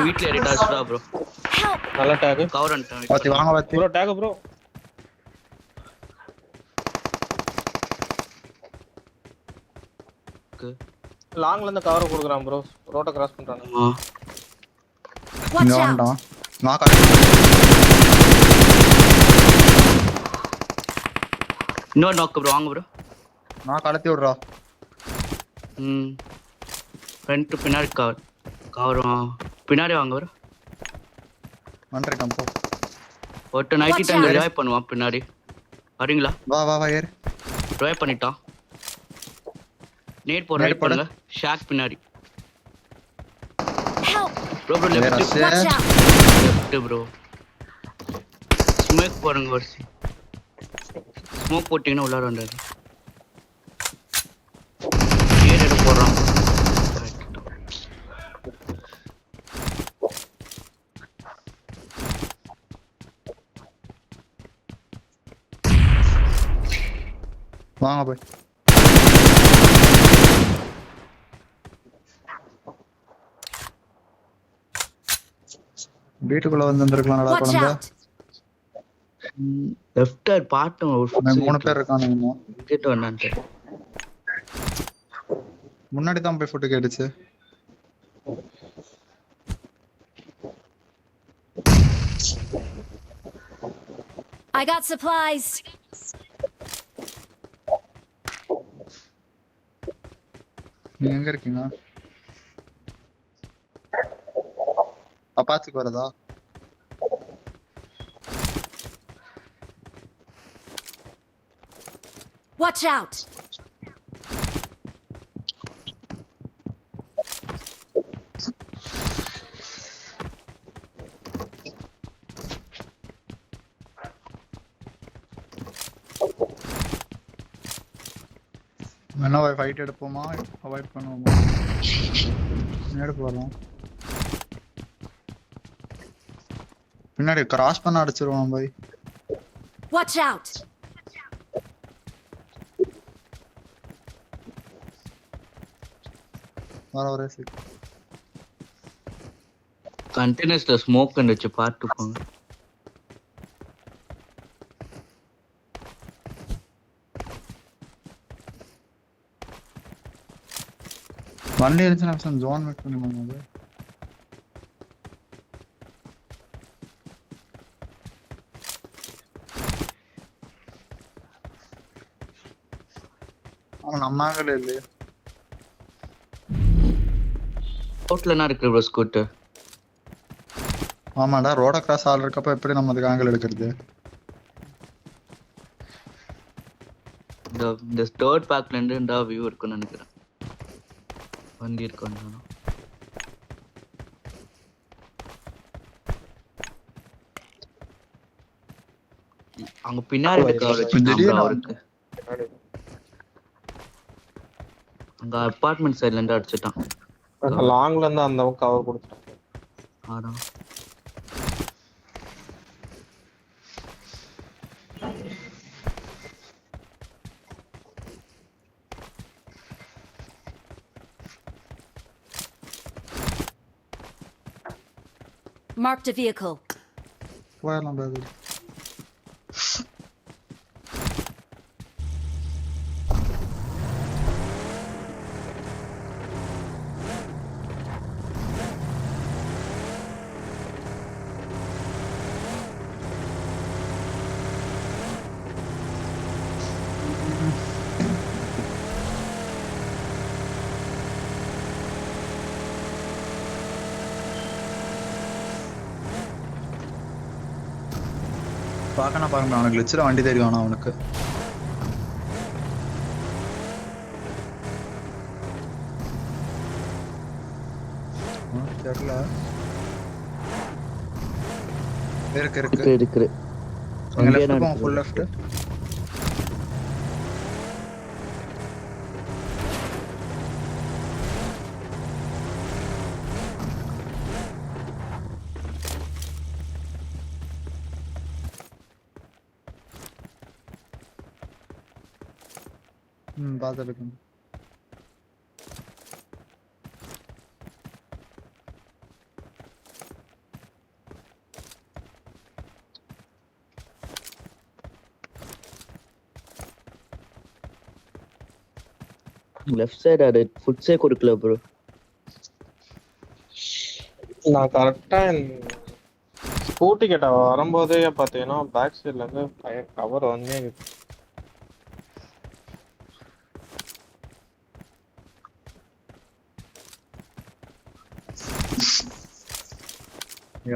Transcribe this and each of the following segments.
வீட்ல ஏறிட்டாச்சுடா ப்ரோ. நல்ல take. Cover பண்ணிட்டேன். பாத்தி வாங்க பாத்தி. Bro take bro. லாங்ல இருந்து கவர் கொடுக்குறான் ப்ரோ. ரோட்ட கிராஸ் பண்றானே. இங்க வாடா. நாக் இன்னொரு நாக் ப்ரோ. வாங்க ப்ரோ. நான் கடத்தி விடுறா. ஃப்ரண்ட் பின்னாடி கவர் பின்னாடி வாங்க ப்ரோ. வந்துட்டேன் போ. ஒருத்த 90 டைம் ரிவைவ் பண்ணுவான் பின்னாடி. வரீங்களா? வா வா வா ஏறு. ரிவைவ் பண்ணிட்டான். நேட் போற ரைட் பண்ணுங்க. ஷாக் பின்னாடி. Bro bro left bro. Smoke போடுங்க வர்சி. ஸ்மோக் போட்டீங்கன்னா உள்ளார வந்தாரு. ஏர் எடு போறான். வாங்க போய். வீட்டுக்குள்ள வந்திருக்கலாம் நடா குழந்தை. லெஃப்ட் பாட்டு ஒரு 3 பேர் இருக்கானுங்க. கேட்டு வந்தான்ட்டு. முன்னாடி தான் போய் ஃபுட் கேட்டுச்சு. I got supplies. நீங்க எங்க இருக்கீங்க? அப்பாச்சிக்கு வரதா? Watch out. என்ன ஃபைட் எடுப்போமா அவாய்ட் பண்ணுவோமா? எடுப்பு வரலாம். பின்னாடி கிராஸ் பண்ண அடிச்சிருவான் பாய். Watch out. வர சீக். கண்டெய்னர்ஸ்ல ஸ்மோக் வந்துச்சு பார்த்து போங்க. வண்டி இருந்துச்சுன்னா ஜோன் மேட் பண்ணுவாங்க. அவன் நம்மாங்கல இல்லையே. ரோட்ல என்ன இருக்கு ப்ரோ ஸ்கூட்டர்? ஆமாடா ரோட கிராஸ் ஆல் இருக்கப்ப எப்படி நம்ம அதுக்கு ஆங்கிள் எடுக்கிறது? இந்த ஸ்டோர் பேக்ல இருந்து இந்த வியூ இருக்குன்னு நினைக்கிறேன். வண்டி இருக்கு அங்க பின்னாடி இருக்கு. அங்க அபார்ட்மெண்ட் சைடுல இருந்து அடிச்சிட்டான். லாங்ல இருந்து அந்த கவர் கொடுத்துட்டான். ஆடா Marked a vehicle. போயிடலாம் பாரு. பார்க்கணும் பாருங்க அவனுக்கு கிளிச்சில் வண்டி தெரியும். ஆனால் அவனுக்கு தெரியல. இருக்கு லெஃப்ட் போங்க. Full left. பார்த்துருக்கேன். லெஃப்ட் சைடு அது ஃபுட்ஸே கொடுக்கல ப்ரோ. நான் கரெக்டா ஸ்கூட்டி கிட்ட வரும்போதே பாத்தீங்கன்னா பேக் சைட்ல இருந்து கவர் வந்து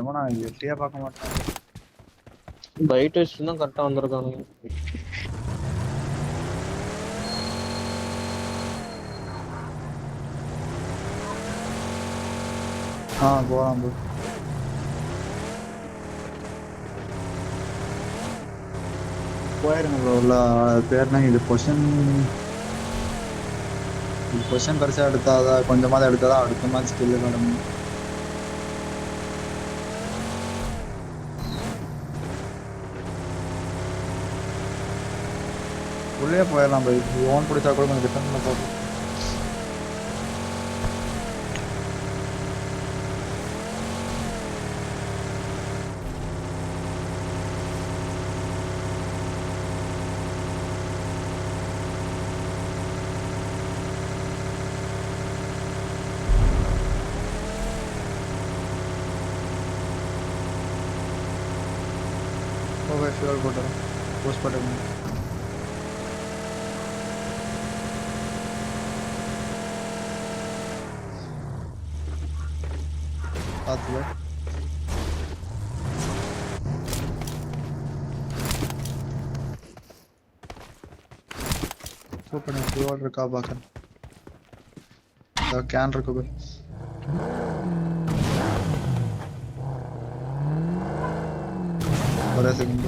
எவனா எட்டியா பார்க்க மாட்டான். பைட் வச்சு தான் கரெக்டா வந்திருக்கானுங்க. போலாம் ப்ரோ. போயிருங்க ப்ரோ. உள்ள பேர்னா இது பொசிஷன் பெருசாக எடுத்தாதான் கொஞ்சமாவது எடுத்தாதான் அடுத்த மாதிரி ஸ்கில்லு காணும். உள்ளே போயிடலாம் ப்ரோ. ஓன் பிடிச்சா கூட கொஞ்சம் டிஃபரெண்ட்ல போகும். ஃபியூல் போட்டுறேன். போஸ்ட் போட்டுருங்க. பார்த்துல சூப்பர். ஃபியூல் இருக்கா பார்க்குறேன். கேன் இருக்கு போய். ஒரே செகண்ட்.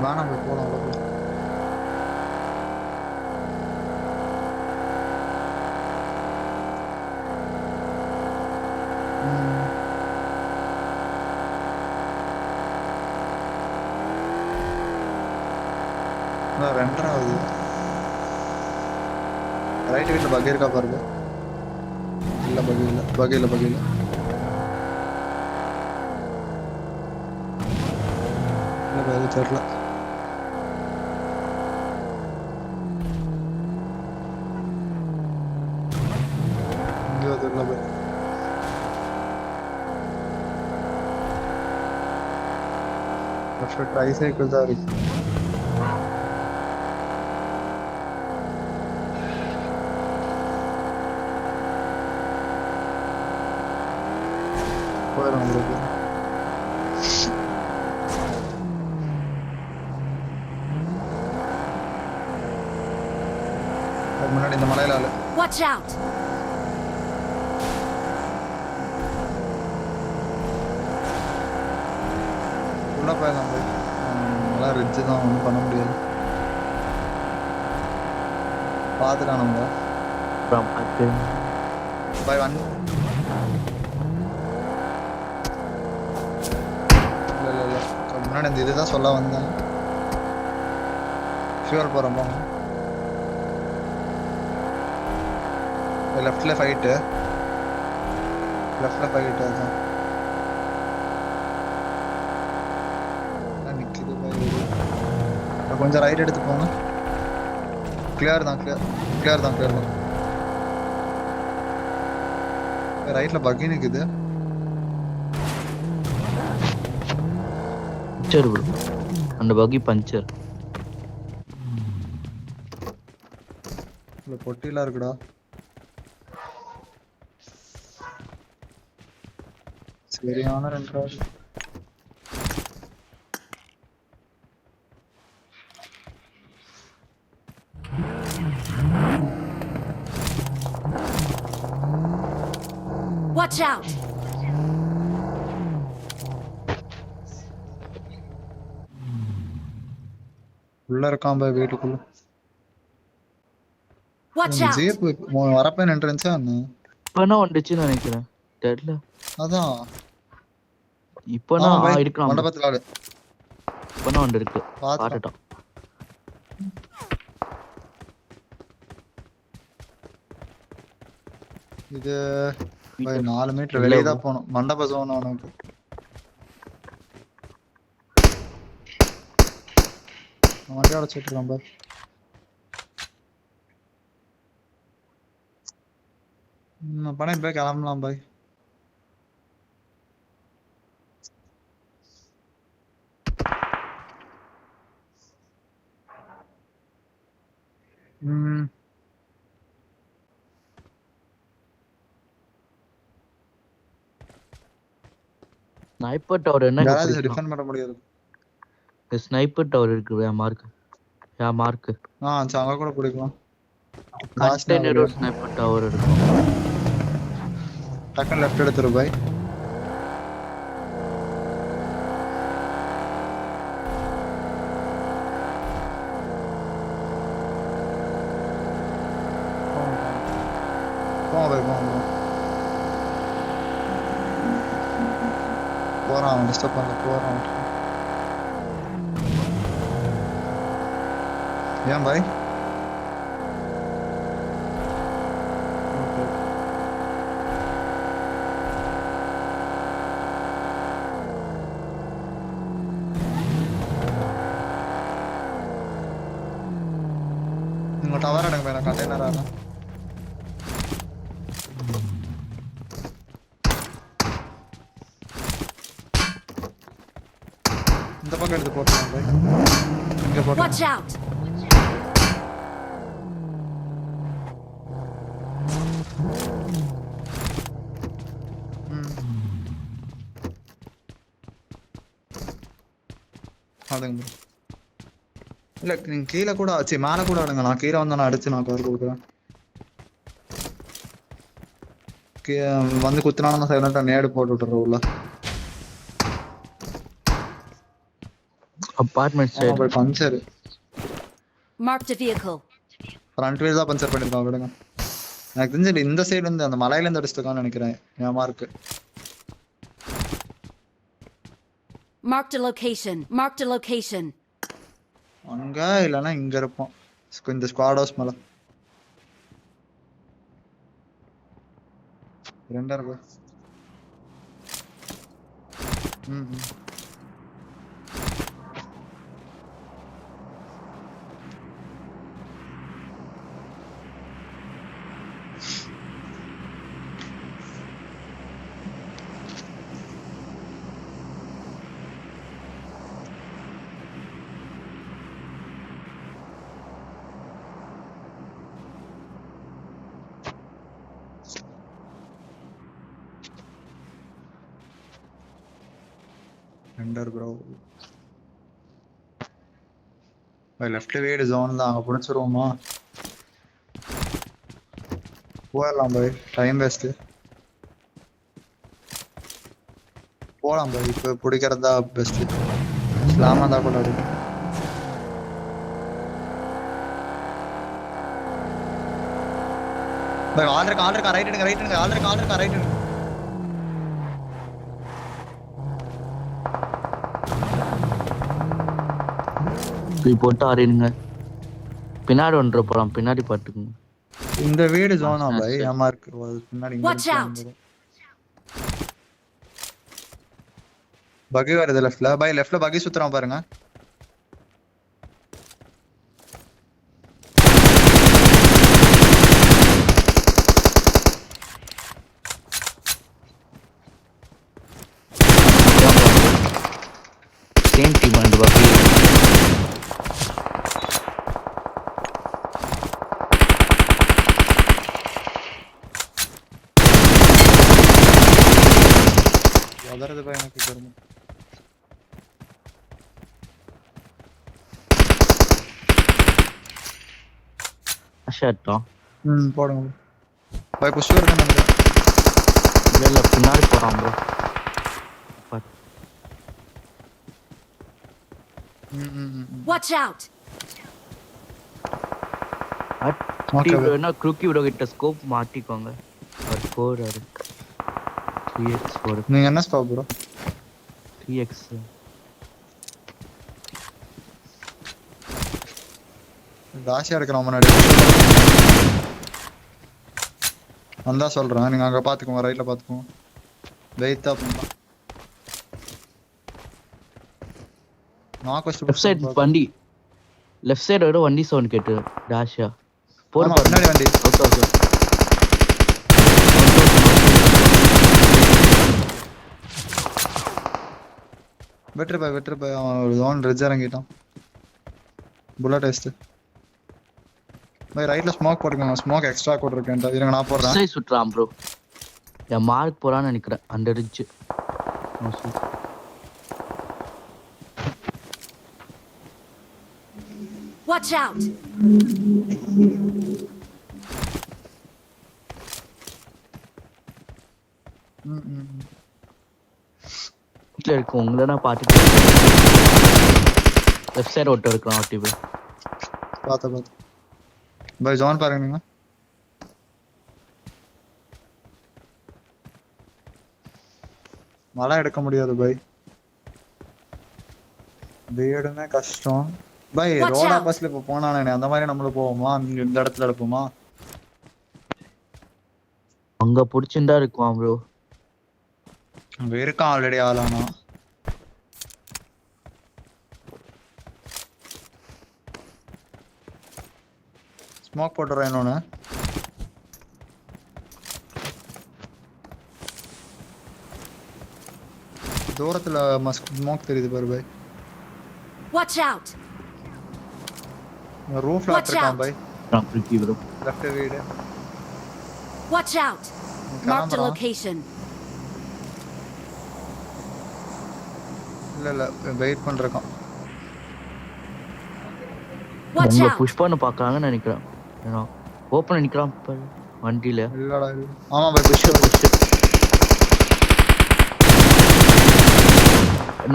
வேணாம் போய் போகலாம். ரெண்டராவது ரைட் வீட்டில் பகை இருக்கா பாருங்க. இல்லை பகை இல்லை. பகை தெரியல. இங்கே தெரியல பாய். ட்ரை சைக்கிள் தான் இருக்கு. போயிடும் உங்களுக்கு. முன்னாடி இந்த மலையில ஆளு. Watch out! உள்ள போயிடலாம் போய். நல்லா ரிட்ஜு தான், ஒன்றும் பண்ண முடியாது. பார்த்துட்டான் நம்ம பாய். ஒன் இல்லை முன்னாடி இந்த இதுதான் சொல்ல வந்தேன். ஃபியூல் போகிறோம் போங்க. லெஃப்டில் ஃபைட்டு. அதுதான் நிற்கிது. கொஞ்சம் ரைட் எடுத்து போங்க. கிளியர் தான். ரைட்டில் பக்கி நிற்குது. Puncture bro. அந்த பக்கி பஞ்சர். பொட்டிலாம் இருக்குடா. சரியான ரெண்டாவது. Watch out! உள்ள இருக்கான் பாய் வீட்டுக்குள்ள. Watch out! ஜீப் வரப்ப நின்றுச்சா என்ன? இப்பனா வந்துச்சுன்னு நினைக்கிறேன். தெரியல. அதான் இப்பனா இருக்கலாம். மண்டபத்துல ஆளு. இப்பனா வந்து இருக்கு. பாத்துட்டான். இது 4 மீட்டர் வெளியே தான் போகணும். மண்டப ஜோன் அவனுக்கு. வண்டி அடைச்சிட்டு இருக்கான் பாய். பணம் போய் கிளம்பலாம் பாய். ஸ்னைப்பர் டவர் என்ன டிஃபெண்ட் பண்ண முடியாது. ஸ்னைப்பர் டவர் இருக்கு மார்க். மார்க் அங்க கூட பிடிக்கலாம். கண்டெய்னர் ஸ்னைப்பர் டவர் இருக்கு. டக்குன்னு லெஃப்ட் எடுத்துரு பாய். போறான் டிஸ்டர்ப் பண்ணல போறான். ஏன் பாய்? உங்க டவர் எடுங்க பாய். நான் கண்டெய்னர் ஆனா இந்த பக்கம் எடுத்து போட்டுறேன் பாய். இங்க போட்டு Watch out! அதுங்க இல்ல நீங்க கீழே கூட ஆச்சு மேல கூட ஆடுங்க. நான் கீழே வந்து நான் அடிச்சு நான் கவர் கொடுக்குறேன். வந்து குத்துனாலும் சைலண்டா நேடு போட்டு விட்டுறேன் உள்ள. Apartment side puncture. Marked a vehicle. Front wheel தான் பஞ்சர் பண்ணிருக்கான். விடுங்க. எனக்கு தெரிஞ்சு இந்த சைடு இருந்து அந்த மலையில இருந்து அடிச்சிருக்கான்னு நினைக்கிறேன். என் mark. Marked a location. Marked a location. அங்க இல்லனா இங்க இருப்போம். இந்த ஸ்குவாட் ஹவுஸ் மேல. ரெண்டா இருக்கு. Render bro. லெஃப்ட் வீடு ஜோன் தான். அங்க புடிச்சிருவோமா? போயிடலாம் பாய். Time waste. போலாம் பாய். இப்ப பிடிக்கிறதா பெஸ்ட். இஸ்லாமா தான் கூட அடி. பாய் ஆல்ரெடி ரைட் எடுங்க. ஆல்ரெடி ரைட் எடுங்க. போட்டு ஆறிடுங்க. பின்னாடி ஒன்று போலாம். பின்னாடி பாட்டுக்குங்க. இந்த வீடு ஜோனா பாய். ஏமா இருக்கு பின்னாடி. Watch out! பகி வருது லெஃப்ட்ல பாய். லெஃப்ட்ல பகி சுத்துறான் பாருங்க. சேம் டீம் அந்த பக்கி. அதரது பாய் எனக்கு தெரியும். ஷாட்டா. போடுங்க பாய். புஷ் வருது நம்ம. இல்ல பின்னாடி போறான் bro. Watch out! Okay bro. குரூக்கி ப்ரோ கிட்ட ஸ்கோப் மாட்டிக்கோங்க. ஒரு 4 இருக்கு. 3x4. நீங்க என்ன ஸ்கோப் ப்ரோ? 3x. டாஷியா எடுக்கறோம் முன்னாடி. வந்தா சொல்றேன். நீங்க அங்க பாத்துக்கோங்க. ரைட்ல பாத்துக்கோங்க. வெயிட் தான் பண்ணலாம். நான் கோஸ்ட் லெஃப்ட் சைடு வண்டி. லெஃப்ட் சைடு வர வண்டி சவுண்ட் கேட்டு டாஷா போடு ஆமா, பாரு பின்னாடி வண்டி. ஓகே வெற்றி போய் அவன் ஒரு ஜோன் ரெஜ் இறங்கிட்டான். புல்லட் டெஸ்ட் பை ரைட்ல ஸ்மோக் போட்டுக்கோங்க. ஸ்மோக் எக்ஸ்ட்ரா போட்டுருக்கேன். இருங்க நான் போடுறேன். சை சுட்றான் ப்ரோ. என் மார்க் போறான்னு நினைக்கிறேன். அந்த ரிட்ஜ் Watch out! வீட்டில் இருக்கு உங்களை தான் பார்த்துட்டு லெஃப்ட் சைடு ஒட்டு இருக்கலாம் ஆட்டி போய் பார்த்து பை ஜோன் பாருங்க நீங்க. மழை எடுக்க முடியாது பை. வீடுமே கஷ்டம் பை. Watch ரோடா out. பஸ்ல இப்ப போனானே அந்த மாதிரி நம்மள போவோமா? இந்த இடத்துல எடுப்போமா? அங்க பிடிச்சிருந்தா இருக்கும் ப்ரோ. அங்க இருக்கான் ஆல்ரெடி ஆளானா. ஸ்மோக் போட்டுறேன் இன்னொன்னு. தூரத்துல ஸ்மோக் தெரியுது பாரு பை. Watch out! ரூஃப்ல Watch இருக்கான் out. பை. பிரிக்கி ப்ரோ. லெஃப்ட் வீடு. Watch out! Marked a location. இல்ல வெயிட் பண்றேன். Watch உங்களை out! புஷ் பண்ண பார்க்கறாங்கன்னு நினைக்கிறேன். ஏன்னா ஓப்பன் நிக்கிறான் பாரு வண்டியில. இல்லடா இல்ல. ஆமா பை புஷ்.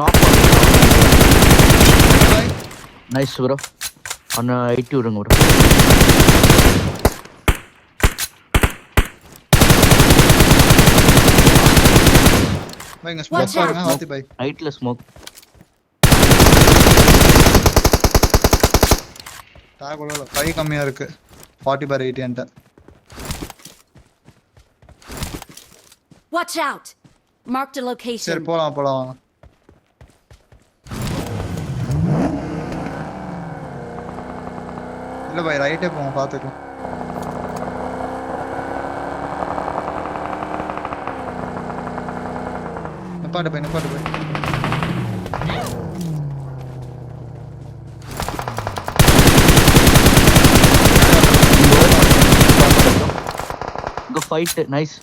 நாக் பை நைஸ் ப்ரோ. அண்ணா 80 விடுங்க ப்ரோ. பை இங்க ஸ்மோக் Watch பாருங்க out. வாத்தி பை. ரைட்ல ஸ்மோக். தாக்குள்ள கை கம்மியா இருக்கு. 40/80 என்கிட்ட. Watch out! Marked a சரி location. போலாம் வாங்க. இல்ல பை ரைட்டே போங்க பாத்துக்கலாம். நிப்பாட்டு பை. இங்க ஃபைட் நைஸ்.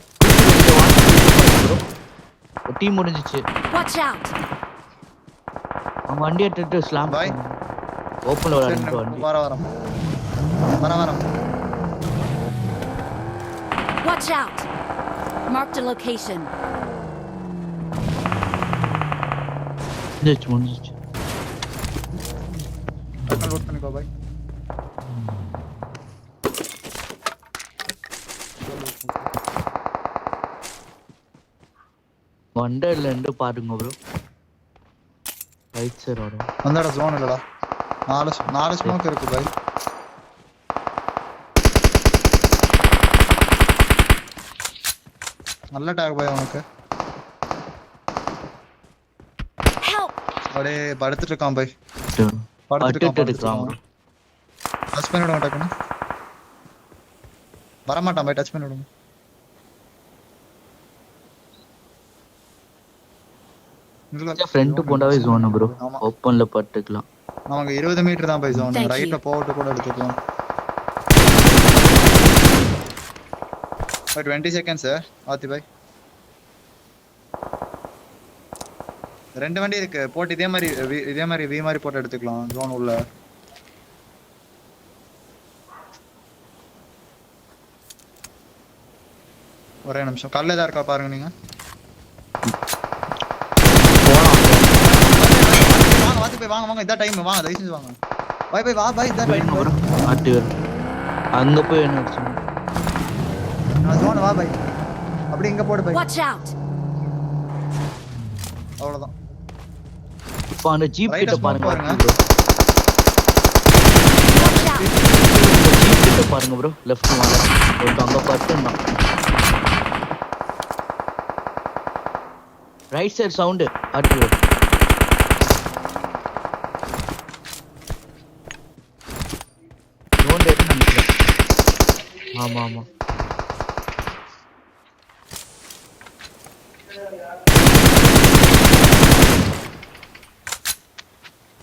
டீம் முடிஞ்சிச்சு. Watch out! அவன் வண்டி எடுத்துட்டு ஸ்லாம் Bye. ஓப்பன்ல வராங்க வண்டி. வரம். Watch out! Marked a location. முடிஞ்சிச்சு. லோட் பண்ணிக்கோ பை. வண்டர்ல இருந்து பாருங்க ப்ரோ. ரைட் சைடு வரும். அந்த ஜோன் இல்லடா. 4 ஸ்மோக் இருக்கு பை. நல்ல டாக் பை உனக்கு. Help! அப்படியே படுத்துட்டு இருக்கான் பை. பட்டுட்டு இருக்கான். டச் பண்ணி விடுங்க டக்குன்னு. வரமாட்டான் பை. டச் பண்ணி விடுங்க. ஃப்ரண்ட் போண்டாவே ஜோன் ப்ரோ. ஆமா. ஓப்பன்ல பட்டுக்கலாம். நமக்கு 20 மீட்டர் தான் பை ஜோன். Thank you. ரைட்ல போட்டு கூட எடுத்துக்கலாம். 20 செகண்ட்ஸ் ஆத்தி பை. 2 வண்டி இருக்கு. போட்டு இதே மாதிரி வி மாதிரி போட்டு எடுத்துக்கலாம் ஜோன் உள்ள. ஒரே நிமிஷம். கல்ல ஏதா இருக்கா பாருங்க நீங்க. வாங்க வாத்தி போய் வாங்க இதான் டைம். வாங்க தயவு செஞ்சு வாங்க. பை வா பை இதான் டைம். ப்ரோ ஆட்டி வரும். அங்க போய் என்ன ஆச்சு? நான் ஜோன் வா பை. அப்படி இங்க போடு பை. Watch out! அவ்வளவுதான். இப்போ அந்த ஜீப் Right கிட்ட smoke பாருங்க பாருங்க. bro. Watch out! இந்த ஜீப் கிட்ட பாருங்க ப்ரோ. லெஃப்ட் வாங்க. ஒரு அங்க பட்டுனா. ரைட் சைடு சவுண்ட் ஆட்டி வரும். ஆமா ஆமா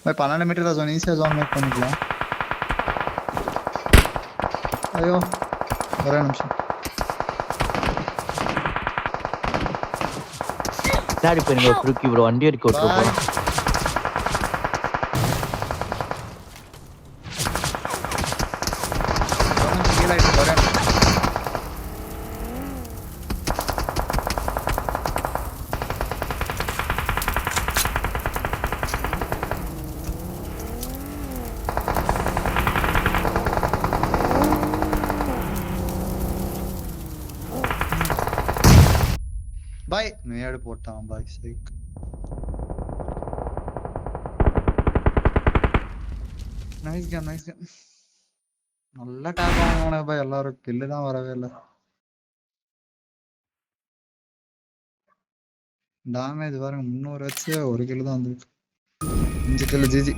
பாய் 12 மீட்டர் தான் ஜோன், ஈஸியா ஜோன் மேக் பண்ணிக்கலாம். ஐயோ ஒரே நிமிஷம். பின்னாடி போயிருங்க குறுக்கி ப்ரோ, வண்டி எடுக்க விட்டு பாய் போறோம். கீழே ஆயிட்டு ஒரே நிமிஷம். பாய் நேடு போட்டான் பாய் சைக். Nice game nice game. நல்ல டேப் வாங்கினானே பாய், எல்லாரும் கில்லு தான் வரவே இல்லை. டேமேஜ் பாருங்க 300 வச்சு 1 கில்லு தான் வந்துருக்கு. 5 கில்லு ஜிஜி.